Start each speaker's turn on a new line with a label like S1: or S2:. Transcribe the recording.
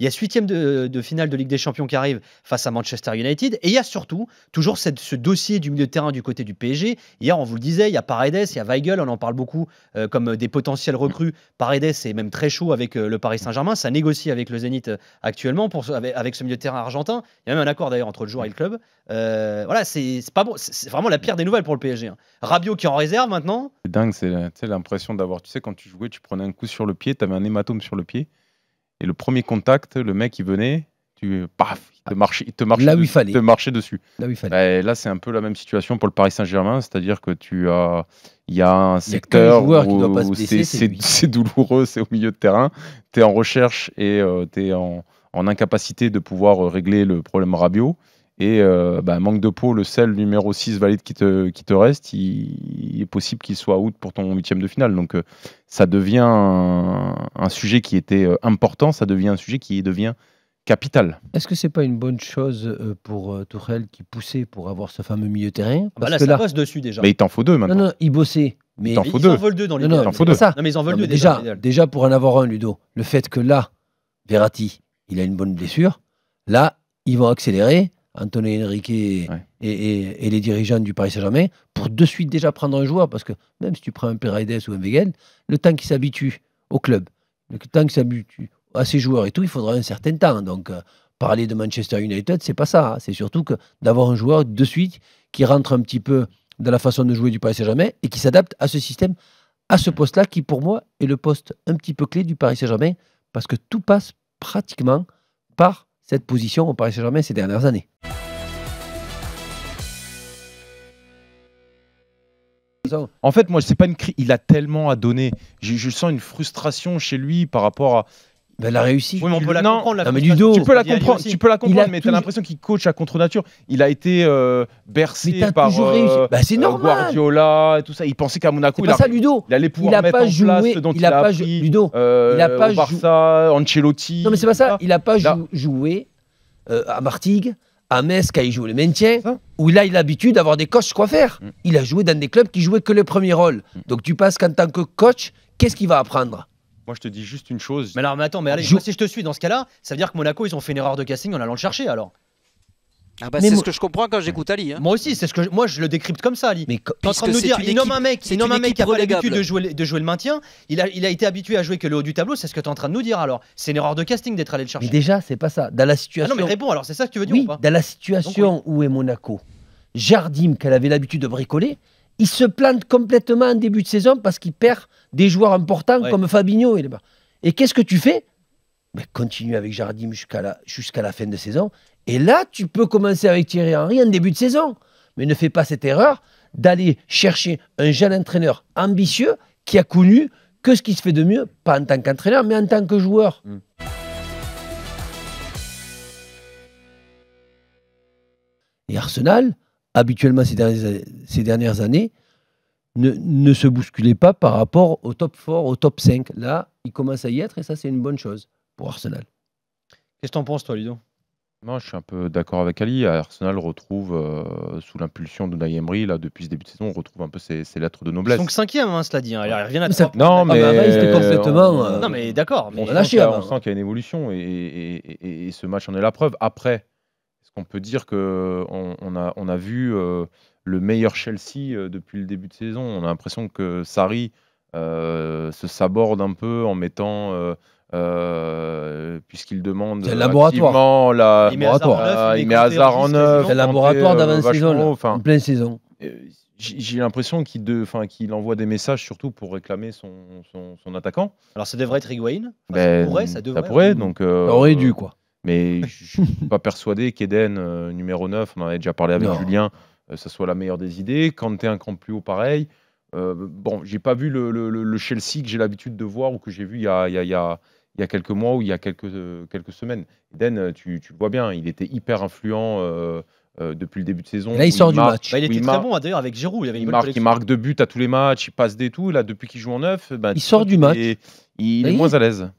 S1: Il y a ce 8e de finale de Ligue des Champions qui arrive face à Manchester United. Et il y a surtout toujours ce dossier du milieu de terrain du côté du PSG. Hier, on vous le disait, il y a Paredes, il y a Weigl, on en parle beaucoup comme des potentiels recrues. Paredes est même très chaud avec le Paris Saint-Germain. Ça négocie avec le Zénith actuellement avec ce milieu de terrain argentin. Il y a même un accord d'ailleurs entre le joueur et le club. Voilà, c'est pas bon. C'est vraiment la pire des nouvelles pour le PSG. Rabiot qui est en réserve maintenant.
S2: C'est dingue, c'est l'impression d'avoir, tu sais, quand tu jouais, tu prenais un coup sur le pied, tu avais un hématome sur le pied. Et le premier contact, le mec, il venait, paf, il te marchait dessus.
S3: Là où il fallait.
S2: Et là, c'est un peu la même situation pour le Paris Saint-Germain, c'est-à-dire que il y a un secteur où c'est douloureux, c'est au milieu de terrain, tu es en recherche et tu es en incapacité de pouvoir régler le problème Rabiot. Et manque de peau, le seul numéro 6 valide qui te reste, il est possible qu'il soit out pour ton 8e de finale. Donc ça devient un sujet qui était important, ça devient un sujet qui devient capital.
S3: Est-ce que c'est pas une bonne chose pour Tuchel qui poussait pour avoir ce fameux milieu terrain?
S1: Parce que là, ça bosse dessus déjà.
S2: Mais il t'en faut deux maintenant.
S3: Non, il bossait. Mais
S1: ils en veulent deux dans les
S3: Non,
S1: mais ils en veulent deux
S3: déjà pour en avoir un, Ludo. Le fait que là, Verratti, il a une bonne blessure. Là, ils vont accélérer. Antonio Henrique et les dirigeants du Paris Saint-Germain pour de suite déjà prendre un joueur, parce que même si tu prends un Paredes ou un Weigl, le temps qu'il s'habitue au club, le temps qu'il s'habitue à ses joueurs et tout, il faudra un certain temps. Donc parler de Manchester United, c'est pas ça, hein. C'est surtout que d'avoir un joueur de suite qui rentre un petit peu dans la façon de jouer du Paris Saint-Germain et qui s'adapte à ce système, à ce poste-là, qui pour moi est le poste un petit peu clé du Paris Saint-Germain, parce que tout passe pratiquement par cette position au Paris Saint-Germain ces dernières années.
S2: En fait, moi, c'est pas une crise. Il a tellement à donner. Je sens une frustration chez lui par rapport à.
S3: Ben, la réussite.
S1: Oui, mais on peut la comprendre.
S3: Mais Ludo,
S2: tu peux la comprendre, mais tu as l'impression qu'il coach à contre-nature. Il a été bercé par Guardiola et tout ça. Il pensait qu'à Monaco, il allait pouvoir mettre en place ce dont il a appris.
S3: Ludo, il a pas
S2: au Barça, Ancelotti.
S3: Non, mais c'est pas ça. Il n'a pas joué à Martigues, à Metz, quand il joue le maintien, où là, il a l'habitude d'avoir des coachs quoi faire. Il a joué dans des clubs qui jouaient que le premier rôle. Donc tu penses qu'en tant que coach, qu'est-ce qu'il va apprendre?
S2: Moi, je te dis juste une chose.
S1: Mais attends, allez, moi, si je te suis dans ce cas-là, ça veut dire que Monaco, ils ont fait une erreur de casting en allant le chercher alors.
S4: C'est ce que je comprends quand j'écoute Ali. Hein.
S1: Moi aussi, c'est ce que moi je le décrypte comme ça, Ali.
S3: Mais
S1: t'es en train de nous dire, il nomme un mec qui n'a pas l'habitude de jouer le maintien. Il a été habitué à jouer que le haut du tableau. C'est ce que tu es en train de nous dire alors. C'est une erreur de casting d'être allé le chercher.
S3: Mais déjà, c'est pas ça. Dans la situation.
S1: Ah non, mais réponds alors. C'est ça que tu veux dire
S3: oui,
S1: ou pas?
S3: Dans la situation où est Monaco, Jardim, qu'elle avait l'habitude de bricoler, il se plante complètement en début de saison parce qu'il perd des joueurs importants comme Fabinho. Et qu'est-ce que tu fais? Continue avec Jardim jusqu'à la fin de saison. Et là, tu peux commencer avec Thierry Henry en début de saison. Mais ne fais pas cette erreur d'aller chercher un jeune entraîneur ambitieux qui a connu que ce qui se fait de mieux, pas en tant qu'entraîneur, mais en tant que joueur. Et Arsenal, habituellement ces dernières années, ne se bousculait pas par rapport au top 4, au top 5. Là, il commence à y être et ça, c'est une bonne chose pour Arsenal.
S1: Qu'est-ce que t'en penses, toi, Ludo?
S2: Moi, je suis un peu d'accord avec Ali. Arsenal retrouve, sous l'impulsion de Unai Emery, là, depuis ce début de saison, on retrouve un peu ses lettres de noblesse.
S1: Donc 5e, cela dit. Il revient à
S2: Non, mais
S3: c'était complètement.
S1: Non, mais d'accord.
S2: On sent qu'il y a une évolution et ce match en est la preuve. Après, est-ce qu'on peut dire qu'on a vu le meilleur Chelsea depuis le début de saison? On a l'impression que Sarri se saborde un peu en mettant. Puisqu'il demande
S3: c'est un laboratoire.
S2: Il met Hazard en neuf.
S3: C'est un laboratoire d'avant-saison, en pleine saison.
S2: J'ai l'impression qu'il envoie des messages surtout pour réclamer son attaquant.
S1: Alors ça devrait être Higuaín.
S2: Ça pourrait. Donc,
S3: ça aurait dû, quoi.
S2: Mais je ne suis pas persuadé qu'Eden, numéro 9, on en avait déjà parlé avec Julien, ça soit la meilleure des idées. Kanté un cran plus haut, pareil. J'ai pas vu le Chelsea que j'ai l'habitude de voir ou que j'ai vu il y a quelques mois ou il y a quelques semaines. Eden, tu le vois bien, il était hyper influent depuis le début de saison.
S3: Et là, il sort du match.
S1: Il était très bon d'ailleurs avec Giroud.
S2: Il marque 2 buts à tous les matchs, il passe des tout. Là, depuis qu'il joue en neuf,
S3: il sort du match.
S2: Il est moins à l'aise.